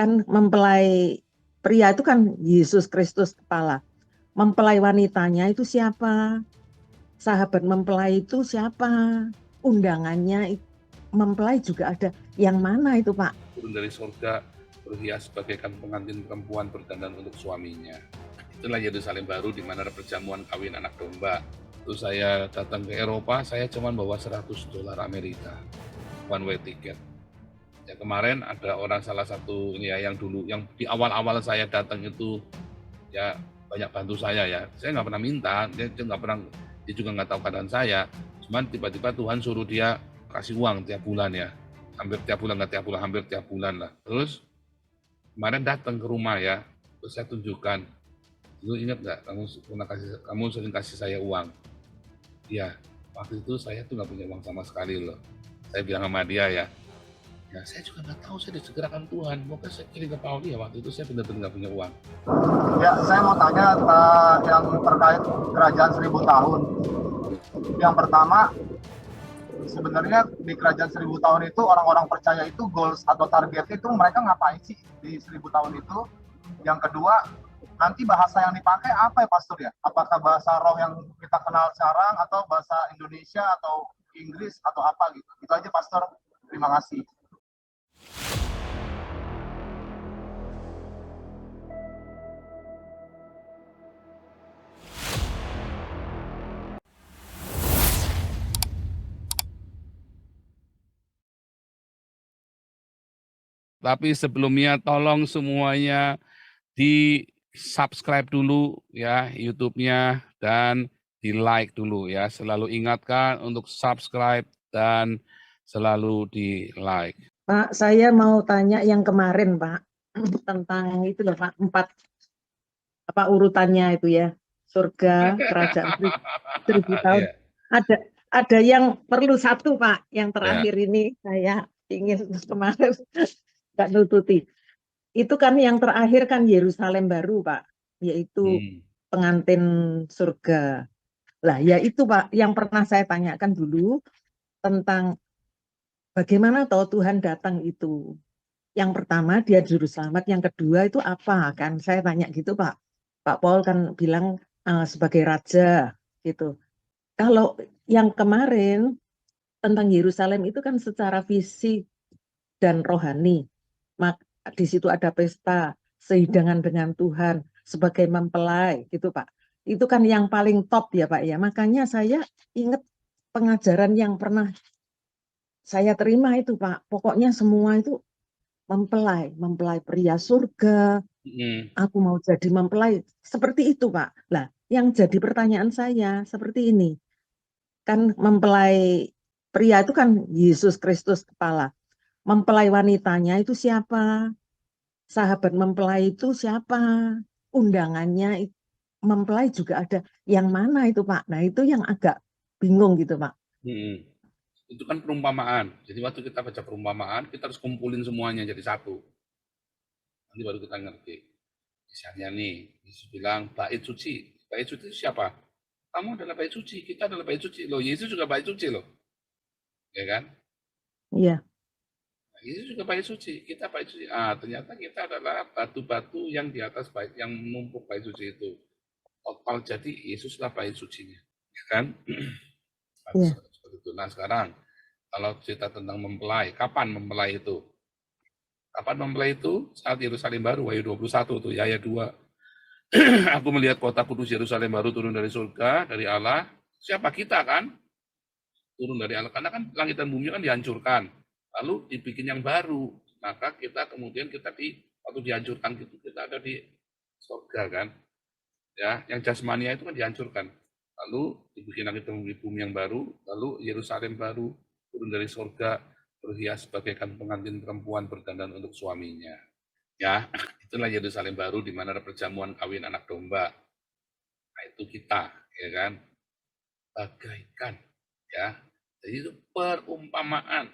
Kan mempelai pria itu kan Yesus Kristus kepala. Mempelai wanitanya itu siapa? Sahabat mempelai itu siapa? Undangannya mempelai juga ada. Yang mana itu, Pak? Turun dari surga, berhias bagaikan pengantin perempuan berdandan untuk suaminya. Itulah Yerusalem baru di mana ada perjamuan kawin anak domba. Itu saya datang ke Eropa, saya cuma bawa $100 Amerika, one way ticket. Ya kemarin ada orang salah satu ini ya yang dulu yang di awal-awal saya datang itu ya banyak bantu saya ya. Saya nggak pernah minta, dia nggak pernah, dia juga nggak tahu keadaan saya. Cuman tiba-tiba Tuhan suruh dia kasih uang tiap bulan ya, hampir tiap bulan, nggak tiap bulan, hampir tiap bulan lah. Terus kemarin datang ke rumah ya, terus saya tunjukkan, lu ingat nggak kamu sering kasih saya uang? Iya, waktu itu saya tuh nggak punya uang sama sekali loh. Saya bilang sama dia ya, ya saya juga nggak tahu, saya disegerakan Tuhan. Pokoknya saya kirim ke Pauli ya, waktu itu saya benar-benar nggak punya uang. Ya, saya mau tanya yang terkait kerajaan 1000 tahun. Yang pertama, sebenarnya di kerajaan 1000 tahun itu orang-orang percaya itu goals atau target itu mereka ngapain sih di 1000 tahun itu? Yang kedua, nanti bahasa yang dipakai apa ya Pastor ya? Apakah bahasa roh yang kita kenal sekarang atau bahasa Indonesia atau Inggris atau apa gitu? Itu aja Pastor. Terima kasih. Tapi sebelumnya tolong semuanya di subscribe dulu ya YouTube-nya dan di like dulu ya. Selalu ingatkan untuk subscribe dan selalu di like. Pak, saya mau tanya yang kemarin, Pak, tentang itu loh, Pak, 4 urutannya itu ya, surga, kerajaan 1000 tahun. Iya, Ada yang perlu satu, Pak, yang ya. terakhir ini saya ingin kemarin nggak nututi. Itu kan yang terakhir kan Yerusalem baru, Pak, yaitu pengantin surga. Lah, ya itu Pak, yang pernah saya tanyakan dulu tentang bagaimana tahu Tuhan datang itu. Yang pertama dia juru selamat, yang kedua itu apa kan? Saya tanya gitu Pak. Pak Paul kan bilang sebagai raja gitu. Kalau yang kemarin tentang Yerusalem itu kan secara fisik dan rohani. Di situ ada pesta, sehidangan dengan Tuhan sebagai mempelai gitu Pak. Itu kan yang paling top ya Pak ya. Makanya saya ingat pengajaran yang pernah saya terima itu Pak. Pokoknya semua itu mempelai pria surga. Aku mau jadi mempelai. Seperti itu Pak. Lah, yang jadi pertanyaan saya seperti ini. Kan mempelai pria itu kan Yesus Kristus kepala. Mempelai wanitanya itu siapa? Sahabat mempelai itu siapa? Undangannya mempelai juga ada. Yang mana itu Pak? Nah itu yang agak bingung gitu Pak. Itu kan perumpamaan. Jadi waktu kita baca perumpamaan, kita harus kumpulin semuanya jadi satu. Nanti baru kita ngerti. Misalnya nih, Yesus bilang bait suci. Bait suci itu siapa? Kamu adalah bait suci, kita adalah bait suci. Loh, Yesus juga bait suci loh. Ya kan? Iya. Yesus juga bait suci, kita bait suci. Ternyata kita adalah batu-batu yang di atas bait, yang menumpuk bait suci itu. Total jadi Yesuslah bait sucinya. Ya kan? Iya. Nah sekarang, kalau cerita tentang mempelai, kapan mempelai itu? Kapan mempelai itu? Saat Yerusalem baru, Wahyu 21 tuh, ayat 2. Aku melihat kota kudus Yerusalem baru turun dari surga, dari Allah. Siapa kita kan? Turun dari Allah. Karena kan langit dan bumi kan dihancurkan. Lalu dibikin yang baru. Maka kita kemudian waktu dihancurkan gitu, kita ada di surga kan. Ya, yang jasmania itu kan dihancurkan. Lalu dibikin langit dan bumi yang baru, lalu Yerusalem baru turun dari surga, berhias bagaikan pengantin perempuan berdandan untuk suaminya. Ya, itulah Yerusalem baru di mana ada perjamuan kawin anak domba. Nah, itu kita, ya kan? Bagaikan, ya. Jadi itu perumpamaan.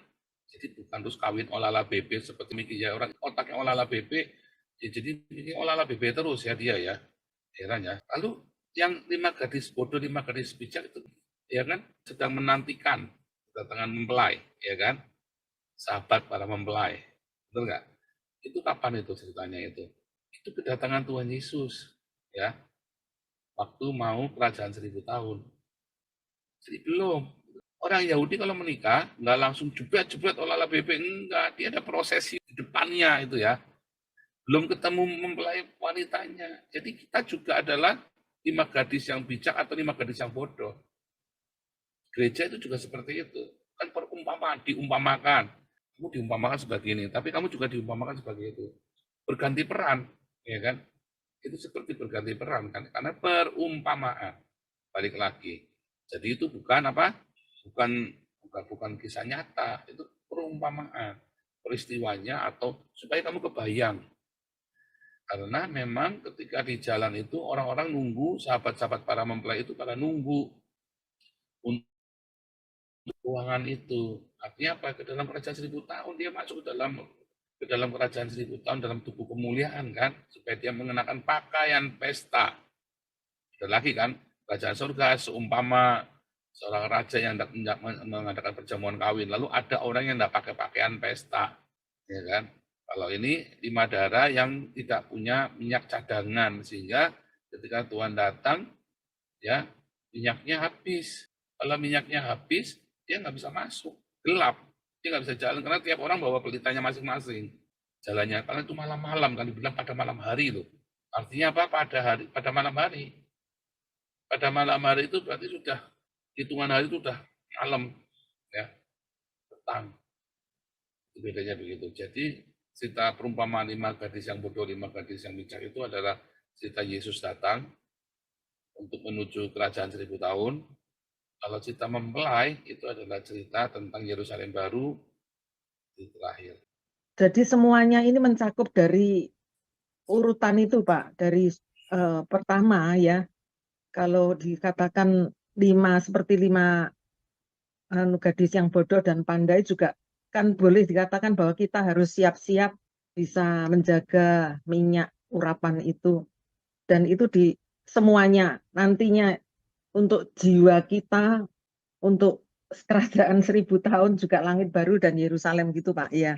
Jadi bukan terus kawin olala bebek seperti mikir ya orang otaknya olala bebek, ya jadi ini olala bebek terus ya dia ya, heran ya. Lalu yang 5 gadis bodoh 5 gadis bijak itu, ya kan, sedang menantikan kedatangan mempelai, ya kan, sahabat para mempelai, betul nggak? Itu kapan itu ceritanya itu? Itu kedatangan Tuhan Yesus, ya, waktu mau kerajaan 1000 tahun. Jadi belum. Orang Yahudi kalau menikah, nggak langsung jebret-jebret olahraga bebek, enggak. Dia ada prosesi di depannya itu ya. Belum ketemu mempelai wanitanya. Jadi kita juga adalah 5 gadis yang bijak atau 5 gadis yang bodoh. Gereja itu juga seperti itu. Kan perumpamaan, diumpamakan. Kamu diumpamakan sebagai ini, tapi kamu juga diumpamakan sebagai itu. Berganti peran, ya kan? Itu seperti berganti peran kan, karena perumpamaan. Balik lagi. Jadi itu bukan apa? Bukan kisah nyata, itu perumpamaan. Peristiwanya atau supaya kamu kebayang. Karena memang ketika di jalan itu orang-orang nunggu, sahabat-sahabat para mempelai itu pada nunggu untuk keuangan itu. Artinya apa? Ke dalam kerajaan 1000 tahun dia masuk ke dalam kerajaan 1000 tahun dalam tubuh kemuliaan kan, supaya dia mengenakan pakaian pesta. Ada lagi kan, kerajaan surga seumpama seorang raja yang hendak mengadakan perjamuan kawin, lalu ada orang yang tidak pakai pakaian pesta, ya kan? Kalau ini 5 darah yang tidak punya minyak cadangan, sehingga ketika Tuhan datang, ya minyaknya habis. Kalau minyaknya habis, dia nggak bisa masuk, gelap, dia nggak bisa jalan karena tiap orang bawa pelitanya masing-masing. Jalannya karena itu malam-malam, kan dibilang pada malam hari loh. Artinya apa? Pada malam hari. Pada malam hari itu berarti sudah hitungan hari itu sudah malam, ya, petang. Itu bedanya begitu. Jadi cerita perumpamaan 5 gadis yang bodoh, 5 gadis yang bijak itu adalah cerita Yesus datang untuk menuju kerajaan 1000 tahun. Kalau cerita mempelai itu adalah cerita tentang Yerusalem baru di terakhir. Jadi semuanya ini mencakup dari urutan itu, Pak. Dari pertama ya, kalau dikatakan 5 seperti 5 gadis yang bodoh dan pandai juga kan boleh dikatakan bahwa kita harus siap-siap bisa menjaga minyak urapan itu. Dan itu di semuanya nantinya untuk jiwa kita, untuk kerajaan 1000 tahun juga langit baru dan Yerusalem gitu Pak, ya.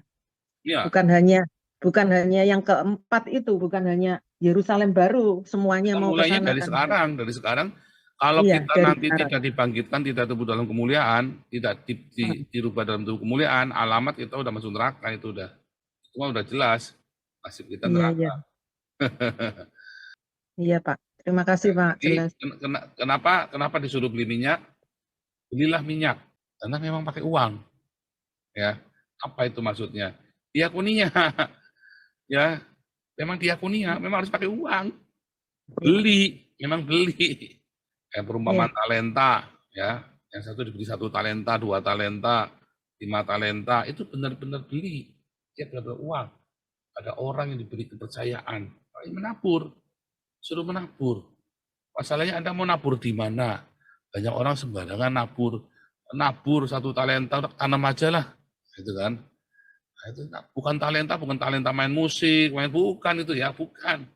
Ya, Bukan hanya yang keempat itu, bukan hanya Yerusalem baru, semuanya kita mau ke mulainya sana dari kan. sekarang. Kalau Iya, kita dari nanti sekarang. tidak dibangkitkan, tidak tubuh dalam kemuliaan, tidak dirubah dalam tubuh kemuliaan, alamat kita udah masuk neraka itu udah. Cuma udah jelas nasib kita Iya, iya. neraka. Iya, Pak. Terima kasih, Pak. Jadi Jelas. kenapa disuruh beli minyak? Belilah minyak karena memang pakai uang. Ya, apa itu maksudnya? Diakoninya, ya, memang diakoninya, memang harus pakai uang. Beli, memang beli. Kayak perumpamaan talenta, ya, yang satu diberi 1 talenta, 2 talenta, 5 talenta, itu benar-benar beli. Dia benar-benar uang. Ada orang yang diberi kepercayaan, menabur, suruh menabur. Masalahnya Anda mau nabur di mana? Banyak orang sembarangan nabur 1 talenta, tanam aja lah, gitu kan? Nah, itu bukan talenta main musik, bukan itu ya, bukan.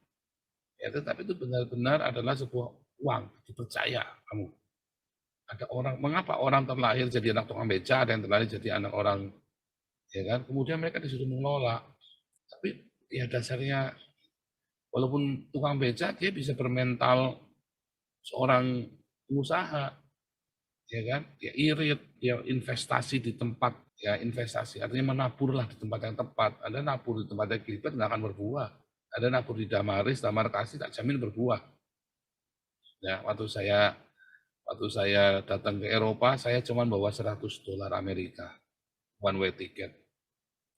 Ya, tetapi itu benar-benar adalah sebuah uang, dipercaya kamu. Ada orang, mengapa orang terlahir jadi anak tukang beca, ada yang terlahir jadi anak orang, ya kan? Kemudian mereka disuruh mengelola. Tapi ya dasarnya, walaupun tukang beca, dia bisa bermental seorang pengusaha, ya kan? Dia irit, dia investasi di tempat, ya investasi, artinya menaburlah di tempat yang tepat. Ada nabur di tempat yang gilbert, nggak akan berbuah. Ada nabur di Damaris, Damar Kasih, tak jamin berbuah. Ya, waktu saya datang ke Eropa, saya cuma bawa $100 Amerika, one way ticket.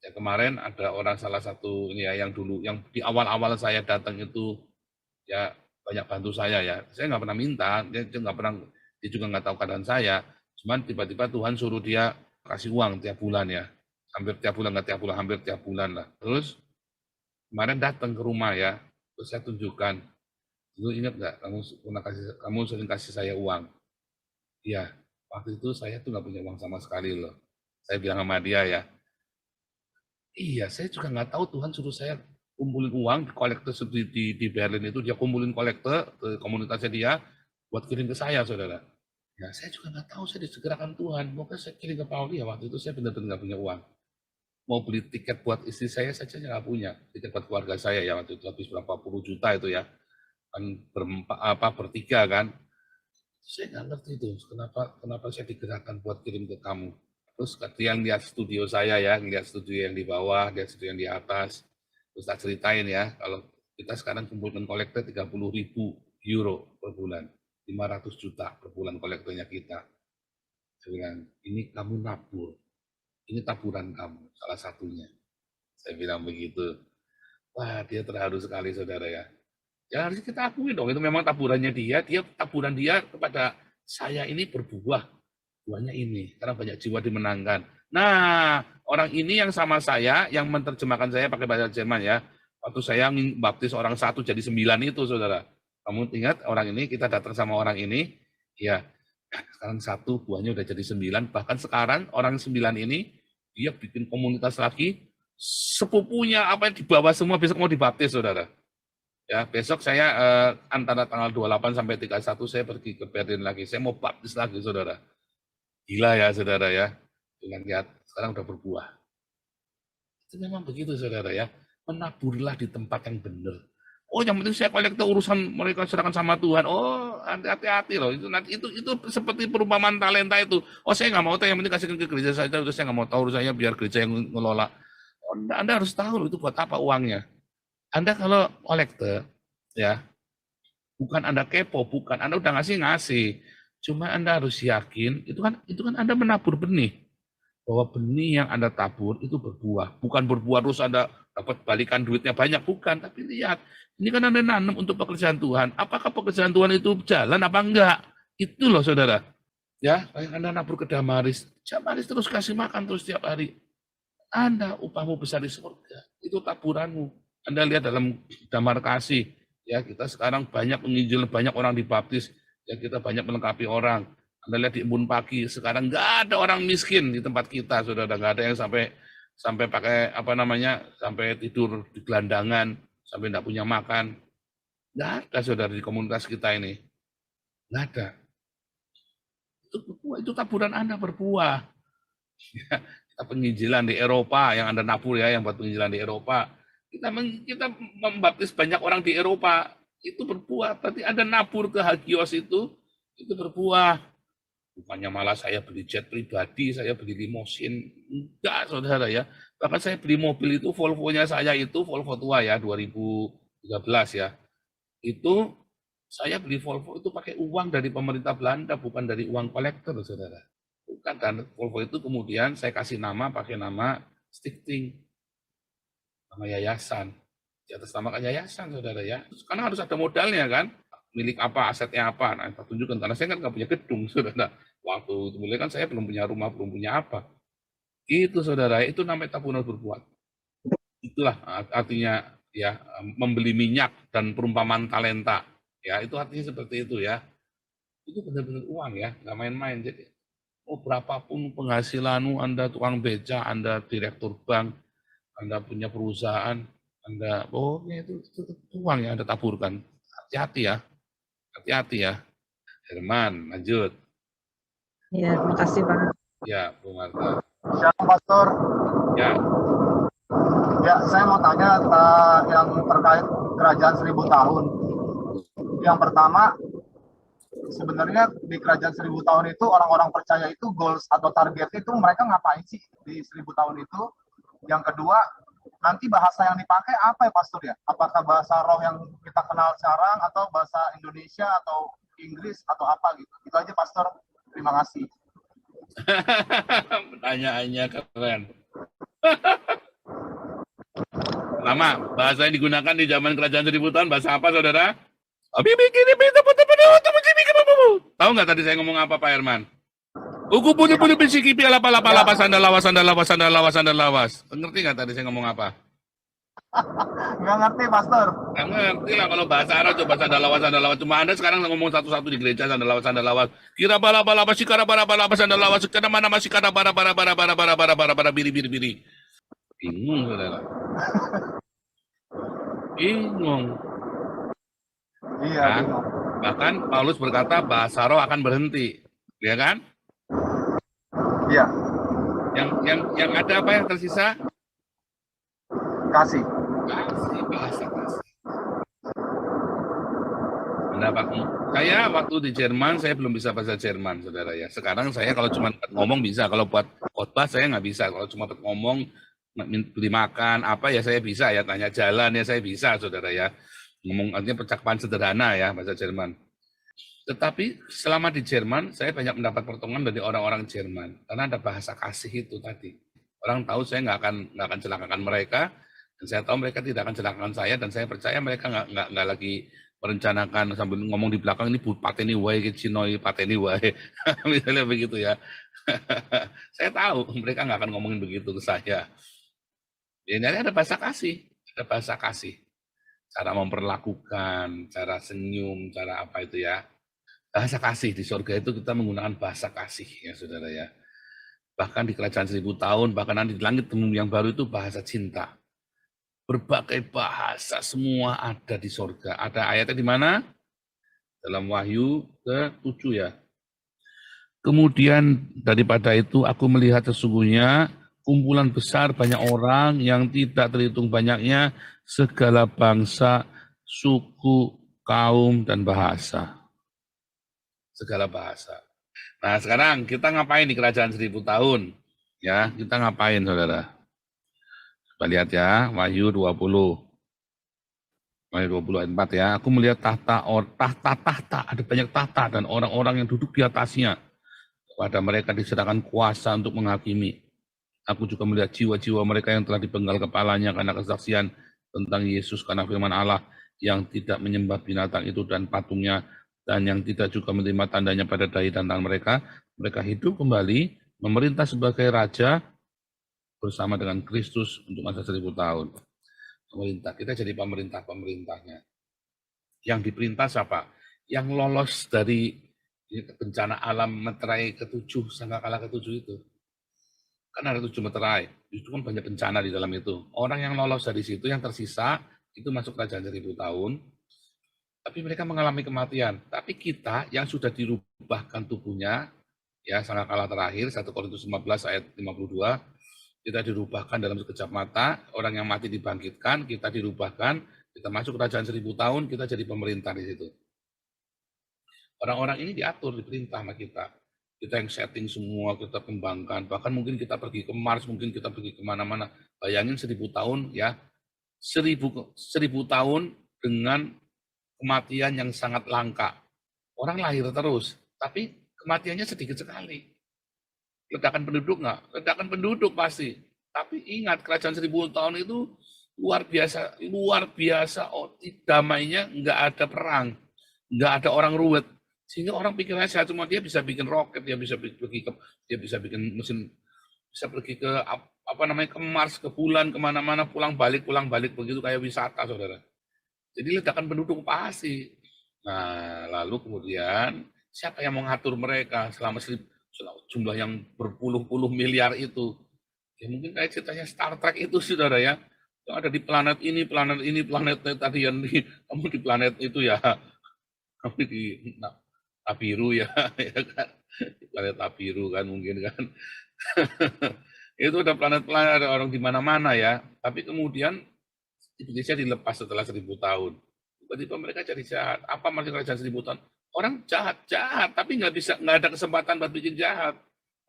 Ya, kemarin ada orang salah satu ini ya, yang dulu, yang di awal-awal saya datang itu, ya banyak bantu saya ya. Saya nggak pernah minta, dia juga nggak tahu keadaan saya. Cuman tiba-tiba Tuhan suruh dia kasih uang tiap bulan ya, hampir tiap bulan, nggak tiap bulan, hampir tiap bulan lah. Terus kemarin datang ke rumah ya, terus saya tunjukkan, lu ingat nggak kamu sering kasih saya uang? Iya, waktu itu saya tuh nggak punya uang sama sekali loh. Saya bilang sama dia ya, iya saya juga nggak tahu Tuhan suruh saya kumpulin uang di kolektor di Berlin itu, dia kumpulin kolektor ke komunitasnya dia buat kirim ke saya, saudara. Ya saya juga nggak tahu, saya disegerakan Tuhan, mungkin saya kirim ke Pauli ya, waktu itu saya benar-benar nggak punya uang. mau beli tiket buat istri saya saja nggak punya, tiket buat keluarga saya ya waktu itu habis berapa puluh juta itu ya, kan bertiga kan. Saya nggak ngerti itu kenapa saya digerakkan buat kirim ke kamu. Terus dia lihat studio saya ya, lihat studio yang di bawah, lihat studio yang di atas. Terus tak ceritain ya, kalau kita sekarang kumpulkan kolektor 30.000 euro per bulan, 500 juta per bulan kolektornya kita. Saya bilang, ini kamu nabur, ini taburan kamu, salah satunya. Saya bilang begitu. Wah, dia terharu sekali, saudara ya. Ya harus kita akui dong, itu memang taburannya taburan dia kepada saya ini berbuah. Buahnya ini, karena banyak jiwa dimenangkan. Nah, orang ini yang sama saya, yang menerjemahkan saya pakai bahasa Jerman ya. Waktu saya baptis orang 1 jadi 9 itu, saudara. Kamu ingat orang ini, kita datang sama orang ini, ya sekarang 1 buahnya udah jadi 9, bahkan sekarang orang 9 ini dia bikin komunitas lagi, sepupunya apa yang dibawa semua besok mau dibaptis, saudara. Ya, besok saya antara tanggal 28 sampai 31 saya pergi ke Berlin lagi, saya mau baptis lagi, saudara. Gila ya, saudara ya. Dengan lihat sekarang udah berbuah. Itu memang begitu, saudara ya. Menaburilah di tempat yang benar. Oh, yang penting saya kolektor urusan mereka serahkan sama Tuhan. Oh, hati-hati loh. Itu seperti perumpamaan talenta itu. Oh, saya nggak mau tahu, yang penting kasihkan ke gereja saja. Terus saya nggak mau tahu urusannya, biar gereja yang ngelola. Oh, Anda harus tahu loh, itu buat apa uangnya. Anda kalau kolektor, ya, bukan Anda kepo, bukan. Anda udah ngasih. Cuma Anda harus yakin, itu kan Anda menabur benih. Bahwa benih yang Anda tabur itu berbuah. Bukan berbuah terus Anda dapat balikan duitnya banyak, bukan. Tapi lihat, ini kan Anda nanam untuk pekerjaan Tuhan. Apakah pekerjaan Tuhan itu jalan apa enggak? Itu loh, saudara. Ya, kayak Anda nabur ke Damaris. Damaris terus kasih makan terus setiap hari. Anda upahmu besar di surga. Itu taburanmu. Anda lihat dalam Damar Kasih. Ya, kita sekarang banyak menginjil, banyak orang dibaptis. Ya, kita banyak melengkapi orang. Anda lihat di Embun Pagi, sekarang nggak ada orang miskin di tempat kita, saudara. Nggak ada yang sampai pakai sampai tidur di gelandangan, sampai nggak punya makan. Nggak ada, saudara, di komunitas kita ini. Nggak ada. Itu taburan Anda berbuah. Ya, kita penginjilan di Eropa, yang Anda nabur ya, yang buat penginjilan di Eropa. Kita membaptis banyak orang di Eropa, itu berbuah. Tapi Anda nabur ke Hagios itu berbuah. Bukannya malah saya beli jet pribadi, saya beli limosin. Enggak, saudara ya. Bahkan saya beli mobil itu, Volvo-nya saya itu, Volvo tua ya, 2013 ya. Itu, saya beli Volvo itu pakai uang dari pemerintah Belanda, bukan dari uang kolektor, saudara. Bukan, dan Volvo itu kemudian saya kasih nama, pakai nama Stichting. Nama yayasan. Di atas nama yayasan, saudara ya. Karena harus ada modalnya kan. Milik apa, asetnya apa. Nah, kita tunjukkan. Karena saya kan nggak punya gedung, saudara. Waktu itu mulai kan saya belum punya rumah, belum punya apa. Itu, saudara, itu namanya taburan berbuat. Itulah artinya ya, membeli minyak dan perumpamaan talenta. Ya, itu artinya seperti itu ya. Itu benar-benar uang ya, nggak main-main. Jadi, berapapun penghasilanmu, Anda tukang beca, Anda direktur bank, Anda punya perusahaan, Anda, itu uang yang Anda taburkan. Hati-hati ya. Hati-hati ya. Herman, lanjut. Ya, terima kasih Pak. Ya, Bu Marta. Shalom, Pastor. Ya. Ya, saya mau tanya yang terkait kerajaan 1000 tahun. Yang pertama, sebenarnya di kerajaan 1000 tahun itu orang-orang percaya itu goals atau target itu mereka ngapain sih di 1000 tahun itu? Yang kedua, nanti bahasa yang dipakai apa ya, Pastor ya? Apakah bahasa roh yang kita kenal sekarang atau bahasa Indonesia atau Inggris atau apa gitu? Itu aja, Pastor. Terima kasih. Pertanyaannya keren. Lama, bahasa yang digunakan di zaman kerajaan 1000 tahun, bahasa apa, saudara? Tahu nggak tadi saya ngomong apa, Pak Herman? Uku punya bisiki piala pala sandalawas. Ngerti nggak tadi saya ngomong apa? Nggak ngerti, Pastor. Nggak ngerti lah kalau bahasa Arab coba sandalawas. Cuma Anda sekarang ngomong satu-satu di gereja sandalawas. Kira bala sikara bara sandalawas. Karena mana masih kata bara biri. Bingung, saudara. Bingung. Iya, Nah, bingung. bahkan Paulus berkata bahasa roh akan berhenti, ya kan? Iya. Yang ada apa yang tersisa? kasih. Bahasa kasih. Pendapatmu? Saya waktu di Jerman, saya belum bisa bahasa Jerman, saudara ya. Sekarang saya kalau cuma ngomong bisa, kalau buat khotbah saya nggak bisa. Kalau cuma ngomong, beli makan, apa ya saya bisa ya, tanya jalan ya saya bisa, saudara ya. Ngomong artinya percakapan sederhana ya, bahasa Jerman. Tetapi selama di Jerman, saya banyak mendapat pertolongan dari orang-orang Jerman. Karena ada bahasa kasih itu tadi. Orang tahu saya nggak akan celakakan mereka, dan saya tahu mereka tidak akan celakakan saya, dan saya percaya mereka nggak lagi merencanakan sambil ngomong di belakang ini pateni wae Cinoi pateni wae misalnya begitu ya. Saya tahu mereka nggak akan ngomongin begitu ke saya. Ya, jadi ada bahasa kasih, cara memperlakukan, cara senyum, cara apa itu ya. Bahasa kasih di surga itu kita menggunakan bahasa kasih ya saudara ya. Bahkan di kerajaan 1000 tahun, bahkan nanti di langit yang baru itu bahasa cinta. Berbagai bahasa semua ada di surga. Ada ayatnya di mana? Dalam Wahyu ke-7 ya. Kemudian daripada itu aku melihat sesungguhnya kumpulan besar banyak orang yang tidak terhitung banyaknya, segala bangsa, suku, kaum, dan bahasa. Segala bahasa. Nah sekarang kita ngapain di kerajaan 1000 tahun? Ya, kita ngapain saudara? Coba lihat ya, Wahyu 20. Wahyu 20 ayat 4 ya. Aku melihat tahta, ada banyak tahta dan orang-orang yang duduk di atasnya. Pada mereka diserahkan kuasa untuk menghakimi. Aku juga melihat jiwa-jiwa mereka yang telah dipenggal kepalanya karena kesaksian tentang Yesus, karena firman Allah, yang tidak menyembah binatang itu dan patungnya, dan yang tidak juga menerima tandanya pada dahi dan tangan mereka. Mereka hidup kembali, memerintah sebagai raja, bersama dengan Kristus untuk masa 1000 tahun. Pemerintah, kita jadi pemerintah-pemerintahnya. Yang diperintah siapa? Yang lolos dari bencana alam meterai ke-7, sangkakala ke-7 itu. Kan ada 7 meterai, itu kan banyak bencana di dalam itu. Orang yang lolos dari situ, yang tersisa, itu masuk kerajaan 1000 tahun, tapi mereka mengalami kematian. Tapi kita yang sudah dirubahkan tubuhnya, ya sangkakala terakhir, 1 Korintus 15 ayat 52, kita dirubahkan dalam sekejap mata, orang yang mati dibangkitkan, kita dirubahkan, kita masuk kerajaan 1000 tahun, kita jadi pemerintah di situ. Orang-orang ini diatur, diperintah sama kita. Kita yang setting semua, kita kembangkan, bahkan mungkin kita pergi ke Mars, mungkin kita pergi kemana-mana. Bayangin 1000 tahun ya, 1000 tahun dengan kematian yang sangat langka. Orang lahir terus, tapi kematiannya sedikit sekali. Ledakan penduduk nggak? Ledakan penduduk pasti. Tapi ingat, kerajaan 1000 tahun itu luar biasa. Oh, damainya nggak ada perang, nggak ada orang ruwet. Sehingga orang pikirnya sehat semua, dia bisa bikin roket, dia bisa bikin mesin, bisa pergi ke ke Mars, ke bulan, kemana-mana, pulang balik begitu kayak wisata, saudara. Jadi ledakan penduduk pasti. Nah, lalu kemudian siapa yang mengatur mereka selama jumlah yang berpuluh-puluh miliar itu? Ya mungkin kayak ceritanya Star Trek itu, saudara ya. Yang ada di planet ini, planet tadi yang kamu di planet itu ya. Kamu di Tabiru ya, ya kan? Di planet Tabiru kan mungkin kan. Itu ada planet-planet, ada orang di mana-mana ya. Tapi kemudian Indonesia dilepas setelah 1000 tahun. Tiba-tiba mereka jadi jahat. Apa maksud kerajaan 1000 tahun? Orang jahat, tapi nggak ada kesempatan buat bikin jahat.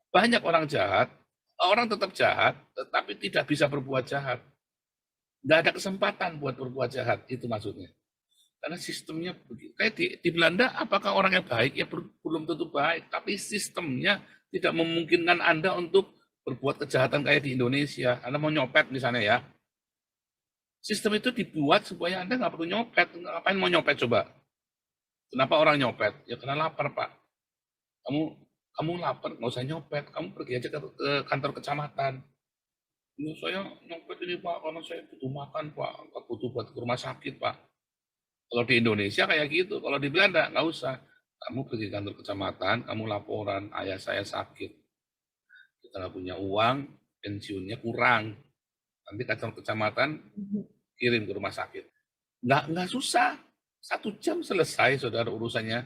Banyak orang jahat, orang tetap jahat, tetapi tidak bisa berbuat jahat. Nggak ada kesempatan buat berbuat jahat, itu maksudnya. Karena sistemnya kayak di Belanda, apakah orang yang baik? Ya belum tentu baik, tapi sistemnya tidak memungkinkan Anda untuk berbuat kejahatan kayak di Indonesia. Anda mau nyopet misalnya ya, sistem itu dibuat supaya Anda nggak perlu nyopet. Ngapain mau nyopet coba? Kenapa orang nyopet? Ya karena lapar, Pak. Kamu lapar, nggak usah nyopet. Kamu pergi aja ke kantor kecamatan. Ya, saya nyopet ini, Pak, karena saya butuh makan, Pak. Nggak butuh buat ke rumah sakit, Pak. Kalau di Indonesia kayak gitu, kalau di Belanda nggak usah. Kamu pergi kantor kecamatan, kamu laporan, ayah saya sakit. Kita nggak punya uang, pensiunnya kurang. Nanti kantor kecamatan kirim ke rumah sakit. Nggak susah. 1 jam selesai, saudara, urusannya.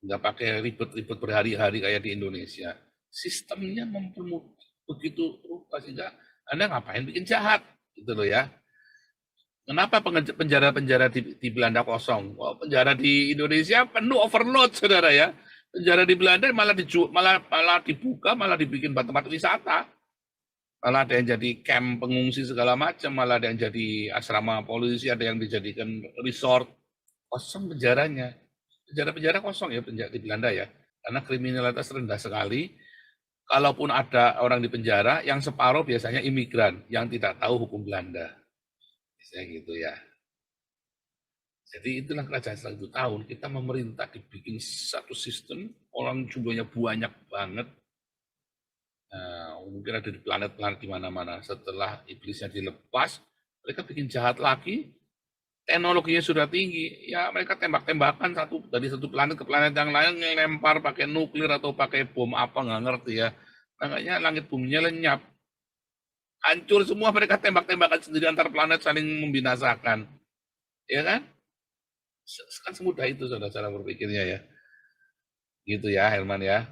Nggak pakai ribet-ribet berhari-hari kayak di Indonesia. Sistemnya mempermudah begitu rupa, sehingga Anda ngapain bikin jahat. Gitu loh ya. Kenapa penjara-penjara di Belanda kosong? Oh, penjara di Indonesia penuh overload, saudara ya. Penjara di Belanda malah dibuka, malah dibikin tempat wisata. Malah ada yang jadi camp pengungsi segala macam, malah ada yang jadi asrama polisi, ada yang dijadikan resort. Kosong penjaranya. Penjara-penjara kosong ya di Belanda ya. Karena kriminalitas rendah sekali. Kalaupun ada orang di penjara, yang separuh biasanya imigran yang tidak tahu hukum Belanda. Biasanya gitu ya. Jadi itulah kerajaan 100 tahun. Kita memerintah dibikin satu sistem, orang jumlahnya banyak banget. Mungkin ada di planet-planet di mana-mana. Setelah iblisnya dilepas, mereka bikin jahat lagi. Teknologinya sudah tinggi, ya mereka tembak-tembakan dari satu planet ke planet yang lain, ngelempar pakai nuklir atau pakai bom apa nggak ngerti ya. Makanya langit buminya lenyap. Hancur semua, mereka tembak-tembakan sendiri antar planet saling membinasakan. Ya kan? Kan semudah itu saudara cara berpikirnya ya. Gitu ya Herman ya.